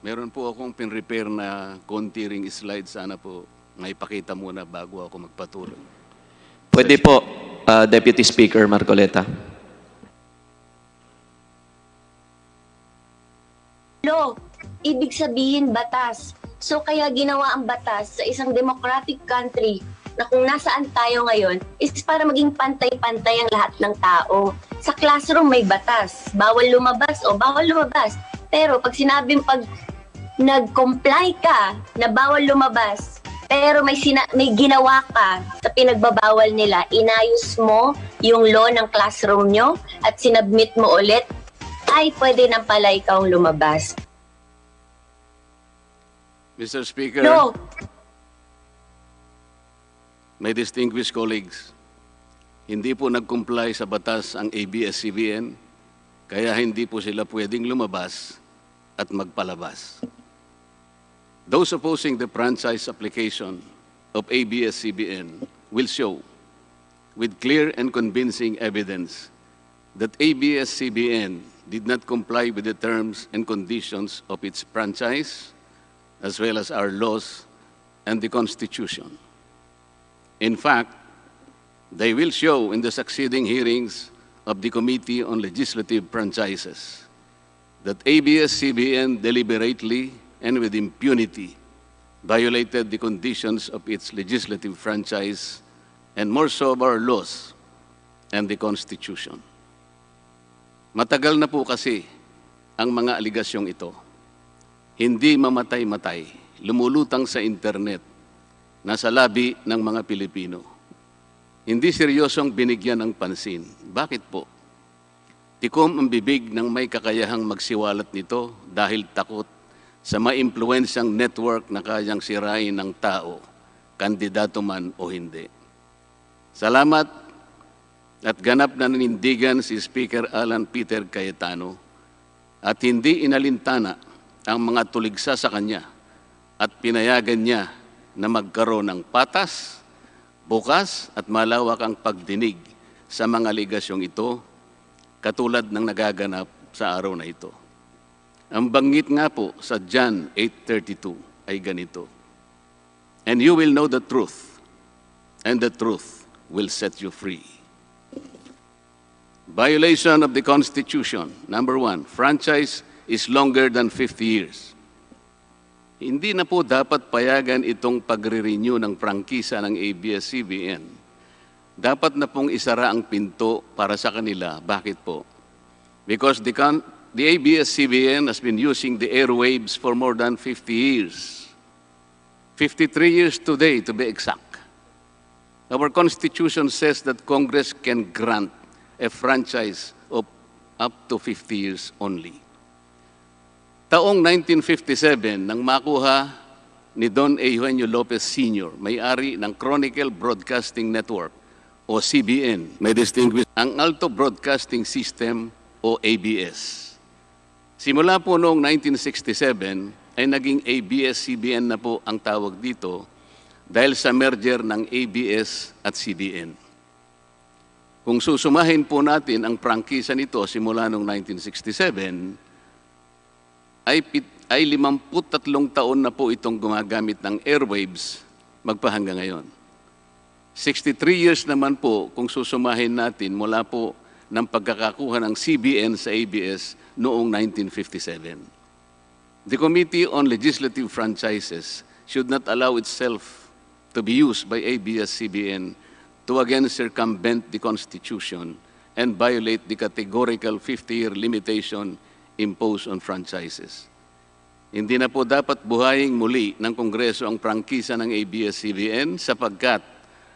Meron po akong pin-repair na konti-ring slide. Sana po may pakita muna bago ako magpatuloy. Pwede po, Deputy Speaker Marcoleta. Law, ibig sabihin batas. So kaya ginawa ang batas sa isang democratic country na kung nasaan tayo ngayon is para maging pantay-pantay ang lahat ng tao. Sa classroom may batas, bawal lumabas o bawal lumabas. Pero pag nag-comply ka na bawal lumabas, pero may ginawa ka sa pinagbabawal nila, inayos mo yung law ng classroom nyo at sinubmit mo ulit, ay pwede nang pala ikaw lumabas. Mr. Speaker, No. my distinguished colleagues, hindi po nag-comply sa batas ang ABS-CBN, kaya hindi po sila pwedeng lumabas at magpalabas. Those opposing the franchise application of ABS-CBN will show with clear and convincing evidence that ABS-CBN did not comply with the terms and conditions of its franchise, as well as our laws and the Constitution. In fact, they will show in the succeeding hearings of the Committee on Legislative Franchises that ABS-CBN deliberately and with impunity violated the conditions of its legislative franchise and more so of our laws and the Constitution. Matagal na po kasi ang mga aligasyong ito. Hindi mamatay-matay, lumulutang sa internet, nasa labi ng mga Pilipino. Hindi seryosong binigyan ng pansin. Bakit po? Tikom ang bibig ng may kakayahang magsiwalat nito dahil takot sa maimpluwensyang network na kayang sirain ng tao, kandidato man o hindi. Salamat at ganap na nanindigan si Speaker Alan Peter Cayetano at hindi inalintana ang mga tuligsa sa kanya at pinayagan niya na magkaroon ng patas, bukas at malawak ang pagdinig sa mga aligasyong ito katulad ng nagaganap sa araw na ito. Ang banggit nga po sa John 8:32 ay ganito, "And you will know the truth, and the truth will set you free." Violation of the Constitution. Number 1, franchise is longer than 50 years. Hindi na po dapat payagan itong pagre-renew ng prangkisa ng ABS-CBN. Dapat na pong isara ang pinto para sa kanila. Bakit po? Because the ABS-CBN has been using the airwaves for more than 50 years. 53 years today, to be exact. Our Constitution says that Congress can grant a franchise of up to 50 years only. Taong 1957, nang makuha ni Don Eugenio Lopez Sr., may-ari ng Chronicle Broadcasting Network o CBN, may distinguished ang Alto Broadcasting System o ABS. Simula po noong 1967 ay naging ABS-CBN na po ang tawag dito dahil sa merger ng ABS at CBN. Kung susumahin po natin ang prangkisa nito simula noong 1967, ay 53 taon na po itong gumagamit ng airwaves magpahanggang ngayon. 63 years naman po kung susumahin natin mula po ng pagkakakuha ng CBN sa ABS noong 1957. The Committee on Legislative Franchises should not allow itself to be used by ABS-CBN to again circumvent the Constitution and violate the categorical 50-year limitation imposed on franchises. Hindi na po dapat buhayin muli ng Kongreso ang prangkisa ng ABS-CBN sapagkat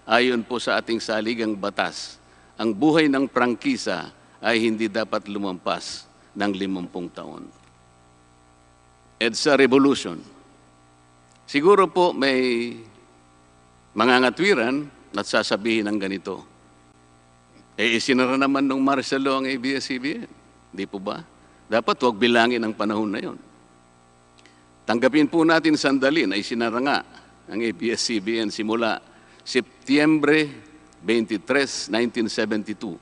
ayon po sa ating saligang batas, ang buhay ng prangkisa ay hindi dapat lumampas ng 50 taon. EDSA Revolution. Siguro po may mangangatwiran at sasabihin ng ganito, isinara naman ng martial law ang ABS-CBN. Di po ba? Dapat huwag bilangin ang panahon na yon. Tanggapin po natin sandali na isinara nga ang ABS-CBN simula Setyembre 23, 1972,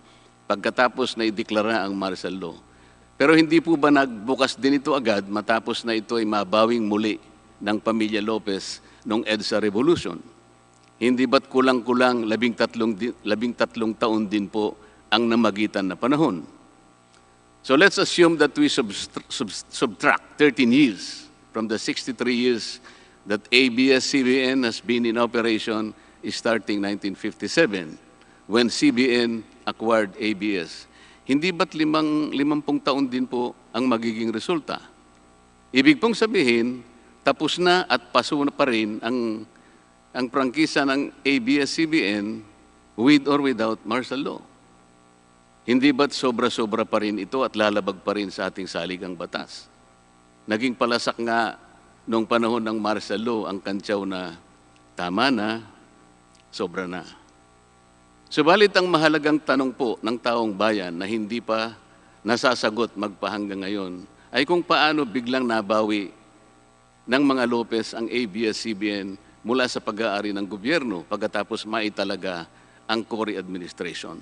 pagkatapos na ideklara ang martial law. Pero hindi po ba nagbukas din ito agad matapos na ito ay mabawing muli ng pamilya Lopez noong EDSA Revolution? Hindi ba't kulang-kulang 13 taon din po ang namagitan na panahon? So let's assume that we subtract 13 years from the 63 years that ABS-CBN has been in operation starting 1957 when CBN acquired ABS. Hindi ba't 50 taon din po ang magiging resulta? Ibig pong sabihin, tapos na at paso na pa rin ang prangkisa ng ABS-CBN with or without martial law. Hindi ba't sobra-sobra pa rin ito at lalabag pa rin sa ating saligang batas? Naging palasak nga noong panahon ng martial law ang kantsaw na tama na, sobra na. Subalit ang mahalagang tanong po ng taong bayan na hindi pa nasasagot magpahanggang ngayon ay kung paano biglang nabawi ng mga Lopez ang ABS-CBN mula sa pag-aari ng gobyerno pagkatapos maitalaga ang Cory administration.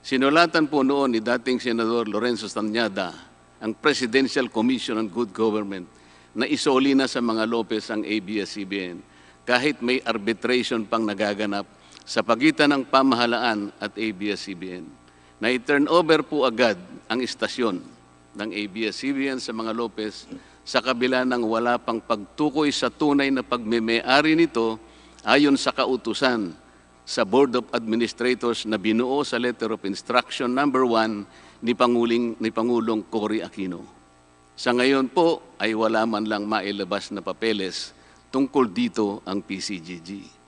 Sinulatan po noon ni dating Senador Lorenzo Tanyada ang Presidential Commission on Good Government na isoli na sa mga Lopez ang ABS-CBN kahit may arbitration pang nagaganap sa pagitan ng pamahalaan at ABS-CBN. Na i-turn over po agad ang istasyon ng ABS-CBN sa mga Lopez sa kabila ng wala pang pagtukoy sa tunay na pagmeme-ari nito ayon sa kautusan sa Board of Administrators na binuo sa Letter of Instruction number 1 ni Pangulong Cory Aquino. Sa ngayon po ay wala man lang mailabas na papeles tungkol dito ang PCGG.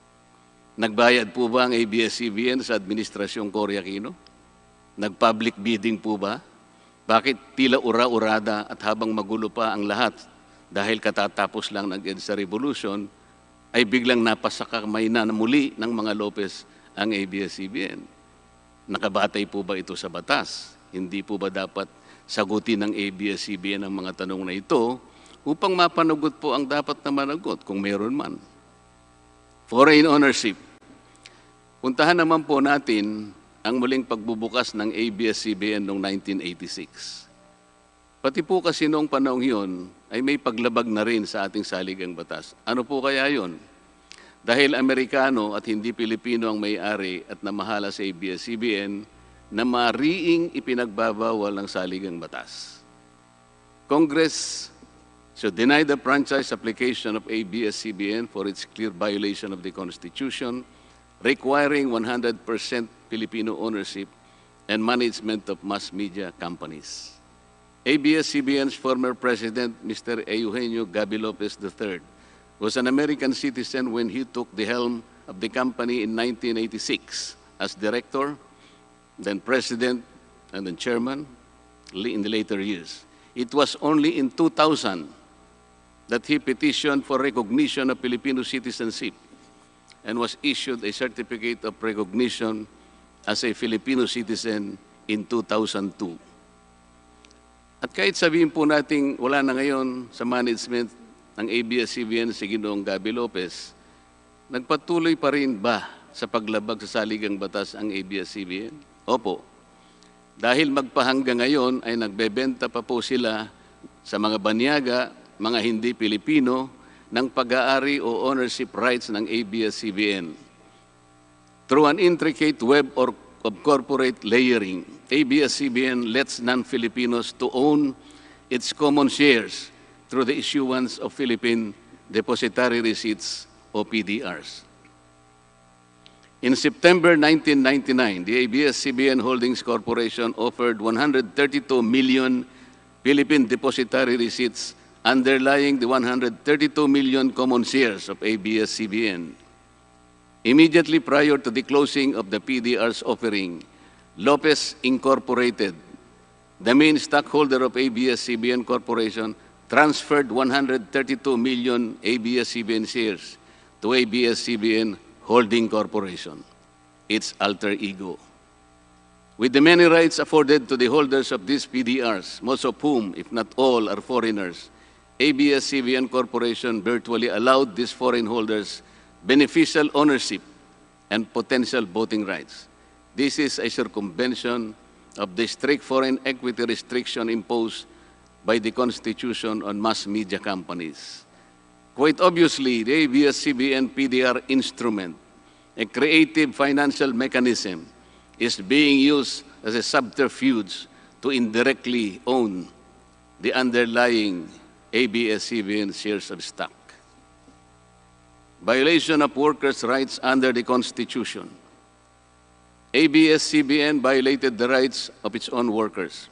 Nagbayad po ba ang ABS-CBN sa Administrasyong Cory Aquino? Nag-public bidding po ba? Bakit tila ura-urada at habang magulo pa ang lahat dahil katatapos lang ng EDSA Revolution, ay biglang napasakamay na muli ng mga Lopez ang ABS-CBN? Nakabatay po ba ito sa batas? Hindi po ba dapat sagutin ng ABS-CBN ang mga tanong na ito upang mapanagot po ang dapat na managot kung meron man? Foreign ownership. Puntahan naman po natin ang muling pagbubukas ng ABS-CBN noong 1986. Pati po kasi noong panahong yun ay may paglabag na rin sa ating saligang batas. Ano po kaya yun? Dahil Amerikano at hindi Pilipino ang may-ari at namahala sa ABS-CBN na mariing ipinagbabawal ng saligang batas. Congress should deny the franchise application of ABS-CBN for its clear violation of the Constitution, requiring 100% Filipino ownership and management of mass media companies. ABS-CBN's former president, Mr. Eugenio Gaby Lopez III, was an American citizen when he took the helm of the company in 1986 as director, then president, and then chairman in the later years. It was only in 2000 that he petitioned for recognition of Filipino citizenship and was issued a certificate of recognition as a Filipino citizen in 2002. At kahit sabihin po nating wala na ngayon sa management ng ABS-CBN si Ginoong Gaby Lopez, nagpatuloy pa rin ba sa paglabag sa saligang batas ang ABS-CBN? Opo. Dahil magpahanggang ngayon ay nagbebenta pa po sila sa mga banyaga, mga hindi Pilipino, ng pag-aari o ownership rights ng ABS-CBN. Through an intricate web of corporate layering, ABS-CBN lets non-Filipinos to own its common shares through the issuance of Philippine Depositary Receipts o PDRs. In September 1999, the ABS-CBN Holdings Corporation offered 132 million Philippine Depositary Receipts underlying the 132 million common shares of ABS-CBN. Immediately prior to the closing of the PDR's offering, Lopez Incorporated, the main stockholder of ABS-CBN Corporation, transferred 132 million ABS-CBN shares to ABS-CBN Holding Corporation, its alter ego. With the many rights afforded to the holders of these PDRs, most of whom, if not all, are foreigners, ABS-CBN Corporation virtually allowed these foreign holders beneficial ownership and potential voting rights. This is a circumvention of the strict foreign equity restriction imposed by the Constitution on mass media companies. Quite obviously, the ABS-CBN PDR instrument, a creative financial mechanism, is being used as a subterfuge to indirectly own the underlying ABS-CBN shares of stock. Violation of workers' rights under the Constitution. ABS-CBN violated the rights of its own workers.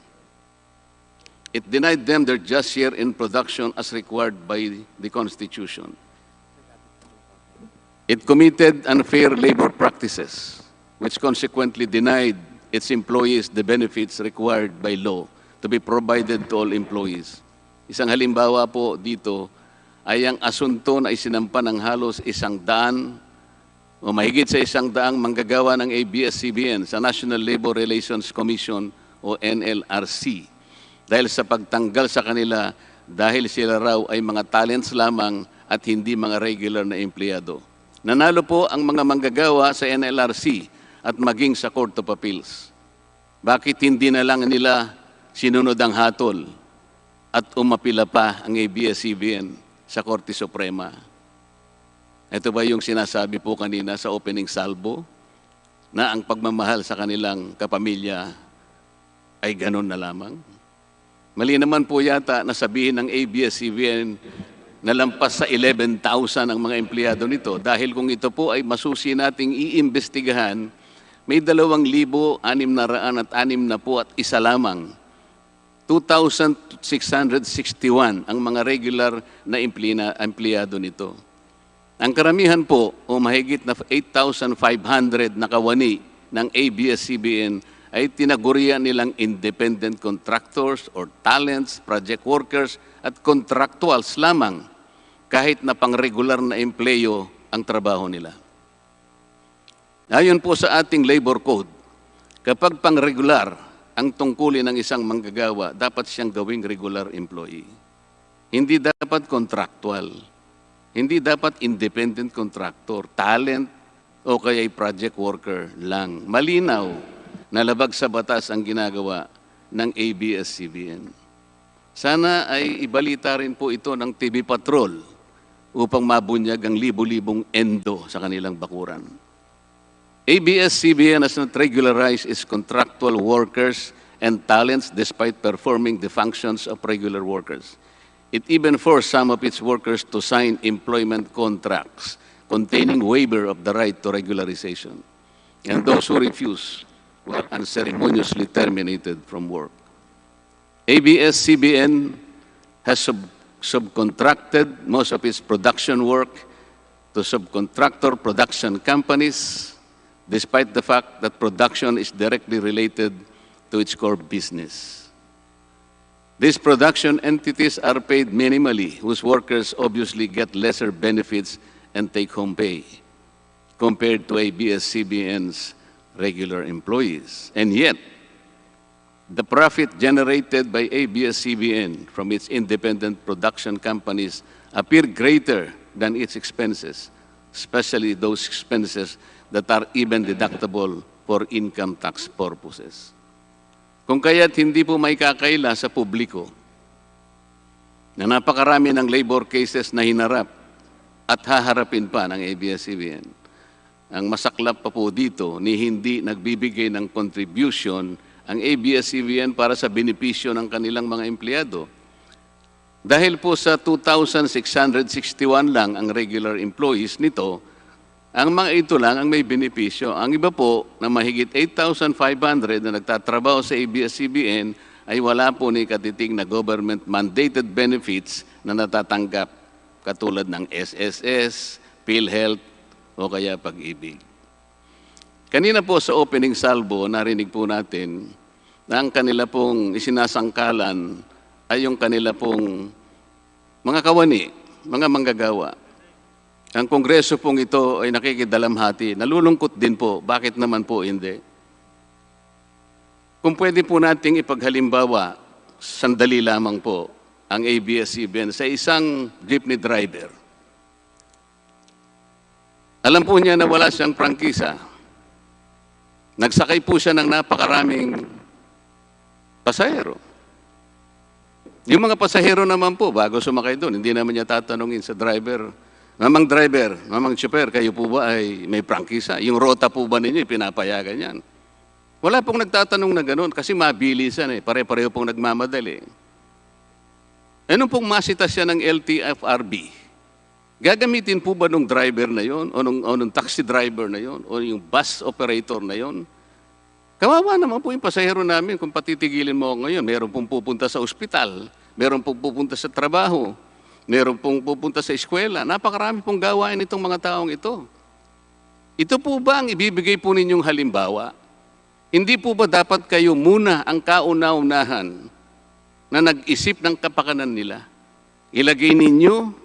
It denied them their just share in production as required by the Constitution. It committed unfair labor practices, which consequently denied its employees the benefits required by law to be provided to all employees. Isang halimbawa po dito ay ang asunto na isinampa ng halos 100 o mahigit sa 100 manggagawa ng ABS-CBN sa National Labor Relations Commission o NLRC dahil sa pagtanggal sa kanila dahil sila raw ay mga talents lamang at hindi mga regular na empleyado. Nanalo po ang mga manggagawa sa NLRC at maging sa Court of Appeals. Bakit hindi na lang nila sinunod ang hatol at umapila pa ang ABS-CBN sa Korte Suprema? Ito ba yung sinasabi po kanina sa opening salvo na ang pagmamahal sa kanilang kapamilya ay ganun na lamang? Mali naman po yata na sabihin ng ABS-CBN na lampas sa 11,000 ang mga empleyado nito dahil kung ito po ay masusi nating iimbestigahan, may 2,661 at isa lamang. 2,661 ang mga regular na empleyado nito. Ang karamihan po o mahigit na 8,500 na kawani ng ABS-CBN ay tinagurian nilang independent contractors or talents, project workers at contractuals lamang kahit na pang-regular na empleyo ang trabaho nila. Ayon po sa ating labor code, kapag pang-regular ang tungkulin ng isang manggagawa, dapat siyang gawing regular employee. Hindi dapat contractual. Hindi dapat independent contractor, talent, o kaya'y project worker lang. Malinaw na labag sa batas ang ginagawa ng ABS-CBN. Sana ay ibalita rin po ito ng TV Patrol upang mabunyag ang libu-libong endo sa kanilang bakuran. ABS-CBN has not regularized its contractual workers and talents despite performing the functions of regular workers. It even forced some of its workers to sign employment contracts containing waiver of the right to regularization. And those who refuse were unceremoniously terminated from work. ABS-CBN has subcontracted most of its production work to subcontractor production companies, despite the fact that production is directly related to its core business. These production entities are paid minimally, whose workers obviously get lesser benefits and take-home pay compared to ABS-CBN's regular employees. And yet, the profit generated by ABS-CBN from its independent production companies appear greater than its expenses, especially those expenses that are even deductible for income tax purposes. Kung kaya't hindi po may kakaila sa publiko na napakarami ng labor cases na hinarap at haharapin pa ng ABS-CBN. Ang masaklap pa po dito ni hindi nagbibigay ng contribution ang ABS-CBN para sa benepisyo ng kanilang mga empleyado. Dahil po sa 2,661 lang ang regular employees nito, ang mga ito lang ang may benepisyo. Ang iba po na mahigit 8,500 na nagtatrabaho sa ABS-CBN ay wala po ni katiting na government-mandated benefits na natatanggap katulad ng SSS, PhilHealth o kaya Pag-ibig. Kanina po sa opening salvo, narinig po natin na ang kanila pong isinasangkalan ay yung kanila pong mga kawani, mga manggagawa. Ang kongreso pong ito ay nakikidalamhati. Nalulungkot din po. Bakit naman po hindi? Kung pwede po nating ipaghalimbawa, sandali lamang po, ang ABS-CBN sa isang jeepney driver. Alam po niya na wala siyang prangkisa. Nagsakay po siya ng napakaraming pasahero. Yung mga pasahero naman po, bago sumakay doon, hindi naman niya tatanungin sa driver, Mamang driver, mamang chauffeur, kayo po ba ay may prangkisa? Yung rota po ba ninyo, pinapayagan yan? Wala pong nagtatanong na gano'n kasi mabilisan pare-pareho pong nagmamadali. Ano pong masita siya ng LTFRB? Gagamitin po ba nung driver na yon o nung taxi driver na yon o yung bus operator na yon? Kawawa naman po yung pasahero namin kung patitigilin mo ngayon. Meron pong pupunta sa ospital, meron pong pupunta sa trabaho, meron pong pupunta sa eskwela. Napakarami pong gawain itong mga taong ito. Ito po ba ang ibibigay po ninyong halimbawa? Hindi po ba dapat kayo muna ang kauna-unahan na nag-isip ng kapakanan nila? Ilagay ninyo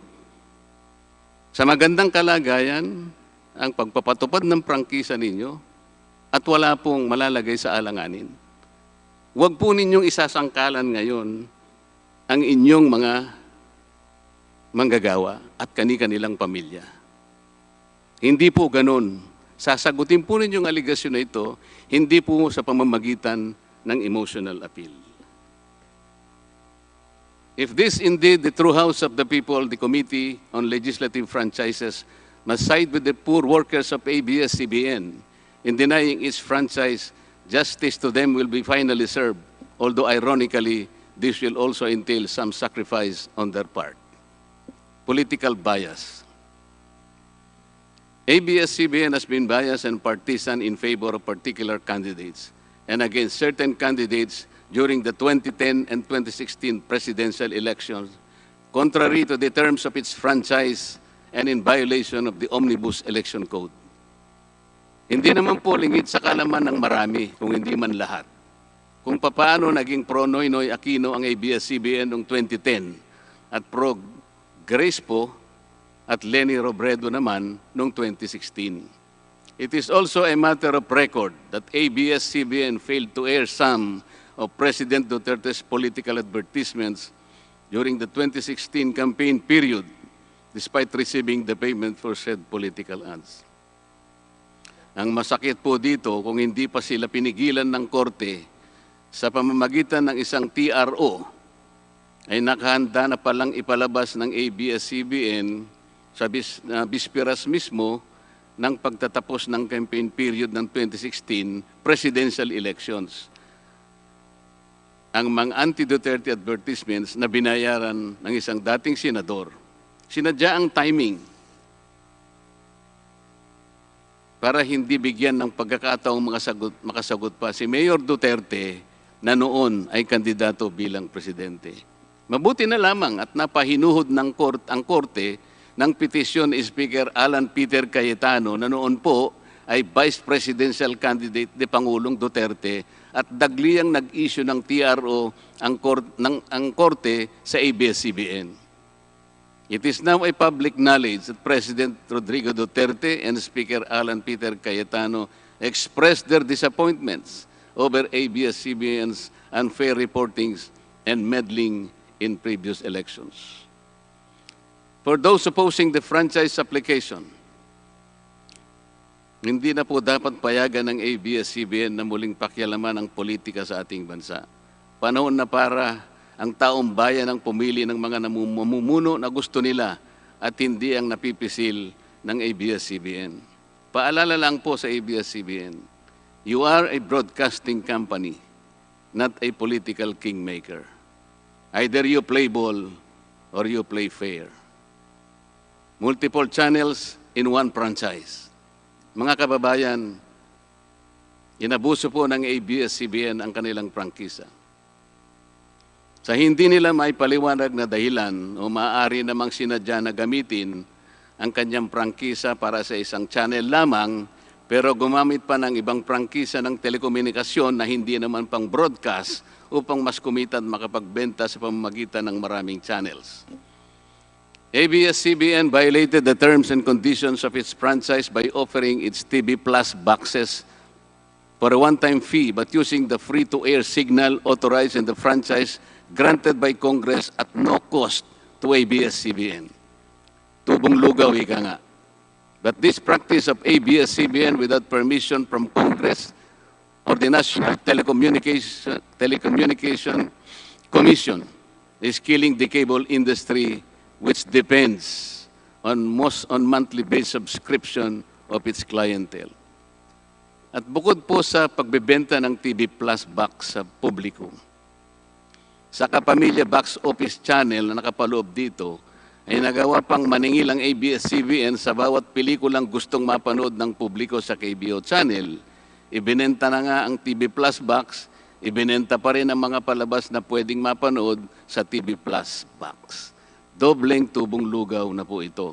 sa magandang kalagayan ang pagpapatupad ng prangkisa ninyo at wala pong malalagay sa alanganin. Huwag po ninyong isasangkalan ngayon ang inyong mga manggagawa at kani-kanilang pamilya. Hindi po ganun. Sasagutin po ninyong aligasyon na ito, hindi po sa pamamagitan ng emotional appeal. If this indeed the true house of the people, the Committee on Legislative Franchises must side with the poor workers of ABS-CBN in denying its franchise, justice to them will be finally served, although ironically, this will also entail some sacrifice on their part. Political bias. ABS-CBN has been biased and partisan in favor of particular candidates and against certain candidates during the 2010 and 2016 presidential elections, contrary to the terms of its franchise and in violation of the Omnibus Election Code. Hindi naman po lingid sa kalaman ng marami, kung hindi man lahat, kung paano naging pro-Noynoy Aquino ang ABS-CBN noong 2010 at pro-Grace po at Lenny Robredo naman noong 2016. It is also a matter of record that ABS-CBN failed to air some of President Duterte's political advertisements during the 2016 campaign period, despite receiving the payment for said political ads. Ang masakit po dito, kung hindi pa sila pinigilan ng korte sa pamamagitan ng isang TRO, ay nakahanda na palang ipalabas ng ABS-CBN sa bisperas mismo ng pagtatapos ng campaign period ng 2016 presidential elections. Ang mga anti-Duterte advertisements na binayaran ng isang dating senador, sinadya ang timing para hindi bigyan ng pagkakataong makasagot pa si Mayor Duterte na noon ay kandidato bilang presidente. Mabuti na lamang at napahinuhod ng ang korte ng petisyon ni Speaker Alan Peter Cayetano na noon po ay Vice Presidential Candidate ni Pangulong Duterte at dagliang nag-issue ng TRO ang korte sa ABS-CBN. It is now a public knowledge that President Rodrigo Duterte and Speaker Alan Peter Cayetano expressed their disappointments over ABS-CBN's unfair reportings and meddling in previous elections. For those opposing the franchise application, hindi na po dapat payagan ng ABS-CBN na muling pakialaman ang politika sa ating bansa. Panahon na para ang taong bayan ang pumili ng mga namumuno na gusto nila at hindi ang napipisil ng ABS-CBN. Paalala lang po sa ABS-CBN, you are a broadcasting company, not a political kingmaker. Either you play ball or you play fair. Multiple channels in one franchise. Mga kababayan, inabuso po ng ABS-CBN ang kanilang prangkisa. Sa hindi nila may paliwanag na dahilan o maaari namang sinadya na gamitin ang kanyang prangkisa para sa isang channel lamang, pero gumamit pa ng ibang prangkisa ng telekomunikasyon na hindi naman pang broadcast upang mas kumita at makapagbenta sa pamamagitan ng maraming channels. ABS-CBN violated the terms and conditions of its franchise by offering its TV Plus boxes for a one-time fee but using the free-to-air signal authorized in the franchise granted by Congress at no cost to ABS-CBN. Tubong lugaw, ika nga. But this practice of ABS-CBN without permission from Congress or the National Telecommunication Commission is killing the cable industry, which depends on monthly based subscription of its clientele. At bukod po sa pagbebenta ng TV Plus box sa publiko, sa Kapamilya Box Office Channel na nakapaloob dito, ay nagawa pang maningil ang ABS-CBN sa bawat pelikulang gustong mapanood ng publiko sa KBO Channel. Ibinenta na nga ang TV Plus box, ibinenta pa rin ang mga palabas na pwedeng mapanood sa TV Plus box. Dobleng tubong lugaw na po ito.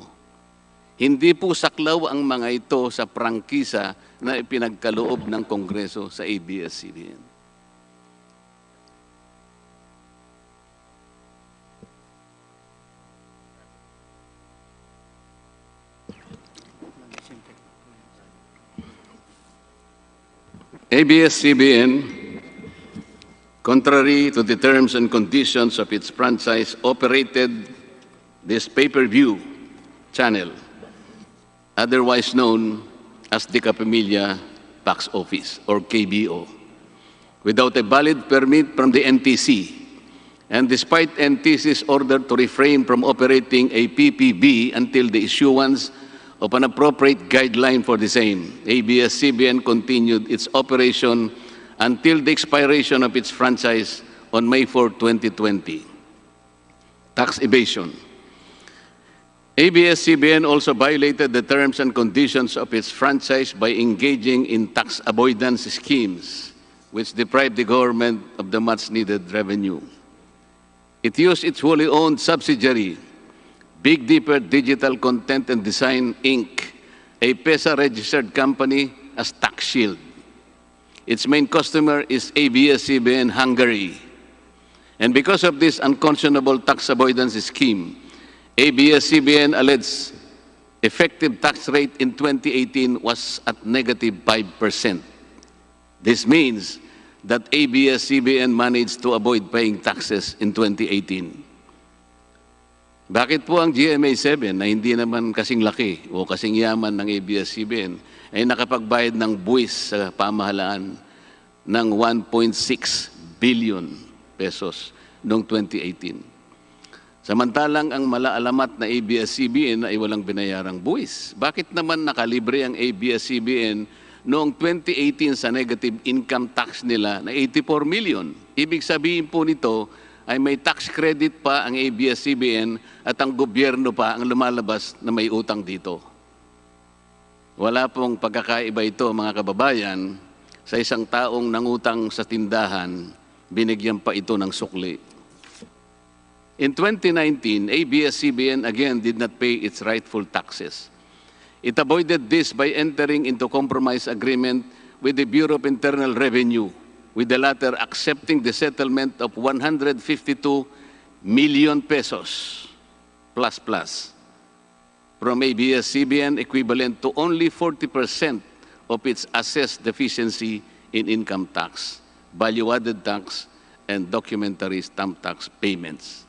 Hindi po saklaw ang mga ito sa prangkisa na ipinagkaloob ng Kongreso sa ABS-CBN. ABS-CBN, contrary to the terms and conditions of its franchise, operated this pay-per-view channel, otherwise known as the Kapamilya Box Office, or KBO, without a valid permit from the NTC. And despite NTC's order to refrain from operating a PPB until the issuance of an appropriate guideline for the same, ABS-CBN continued its operation until the expiration of its franchise on May 4, 2020. Tax evasion. ABS-CBN also violated the terms and conditions of its franchise by engaging in tax avoidance schemes, which deprived the government of the much-needed revenue. It used its wholly owned subsidiary, Big Dipper Digital Content and Design, Inc., a PESA-registered company, as tax shield. Its main customer is ABS-CBN Hungary. And because of this unconscionable tax avoidance scheme, ABS-CBN alleged effective tax rate in 2018 was at negative 5%. This means that ABS-CBN managed to avoid paying taxes in 2018. Bakit po ang GMA7 na hindi naman kasing laki o kasing yaman ng ABS-CBN ay nakapagbayad ng buwis sa pamahalaan ng 1.6 billion pesos noong 2018? Samantalang ang malaalamat na ABS-CBN ay walang binayarang buwis. Bakit naman nakalibre ang ABS-CBN noong 2018 sa negative income tax nila na 84 million? Ibig sabihin po nito ay may tax credit pa ang ABS-CBN at ang gobyerno pa ang lumalabas na may utang dito. Wala pong pagkakaiba ito, mga kababayan. Sa isang taong nangutang sa tindahan, binigyan pa ito ng sukli. In 2019, ABS-CBN again did not pay its rightful taxes. It avoided this by entering into compromise agreement with the Bureau of Internal Revenue, with the latter accepting the settlement of 152 million pesos plus from ABS-CBN, equivalent to only 40% of its assessed deficiency in income tax, value-added tax, and documentary stamp tax payments.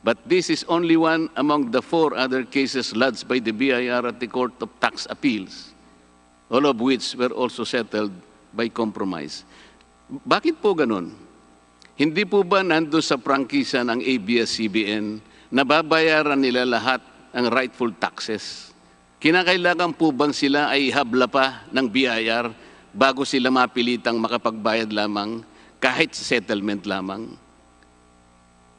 But this is only one among the 4 other cases lodged by the BIR at the Court of Tax Appeals, all of which were also settled by compromise. Bakit po ganun? Hindi po ba nando sa prangkisa ng ABS-CBN na babayaran nila lahat ang rightful taxes? Kinakailangan po bang sila ay habla pa ng BIR bago sila mapilitang makapagbayad lamang kahit settlement lamang?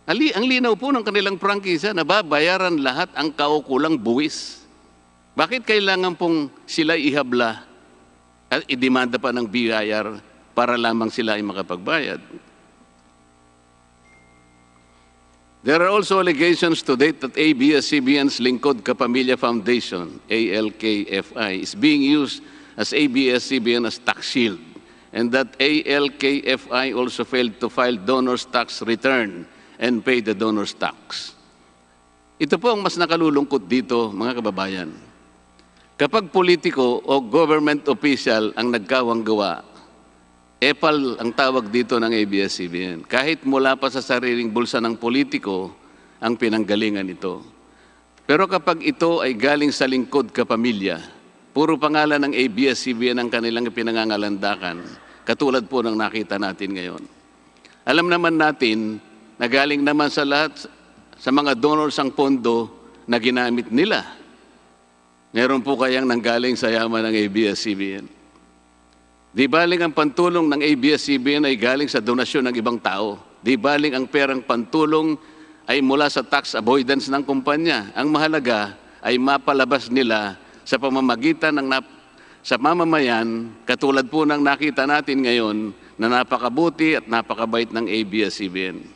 Ang linaw po ng kanilang prangkisa na babayaran lahat ang kaukulang buwis. Bakit kailangan pong sila ihabla at idemanda pa ng BIR para lamang sila ay makapagbayad? There are also allegations to date that ABS-CBN's Lingkod Kapamilya Foundation, ALKFI, is being used as ABS-CBN as tax shield, and that ALKFI also failed to file donor's tax return and pay the donor's tax. Ito po ang mas nakalulungkot dito, mga kababayan. Kapag politiko o government official ang nagkawang gawa, epal ang tawag dito ng ABS-CBN. Kahit mula pa sa sariling bulsa ng politiko ang pinanggalingan ito. Pero kapag ito ay galing sa Lingkod Kapamilya, puro pangalan ng ABS-CBN ang kanilang pinangangalandakan, katulad po ng nakita natin ngayon. Alam naman natin na galing naman sa lahat, sa mga donors ang pondo na ginamit nila. Meron po kayang nanggaling sa yaman ng ABS-CBN. Di baling ang pantulong ng ABS-CBN ay galing sa donasyon ng ibang tao. Di baling ang perang pantulong ay mula sa tax avoidance ng kumpanya. Ang mahalaga ay mapalabas nila sa pamamagitan ng sa mamamayan, katulad po ng nakita natin ngayon na napakabuti at napakabait ng ABS-CBN.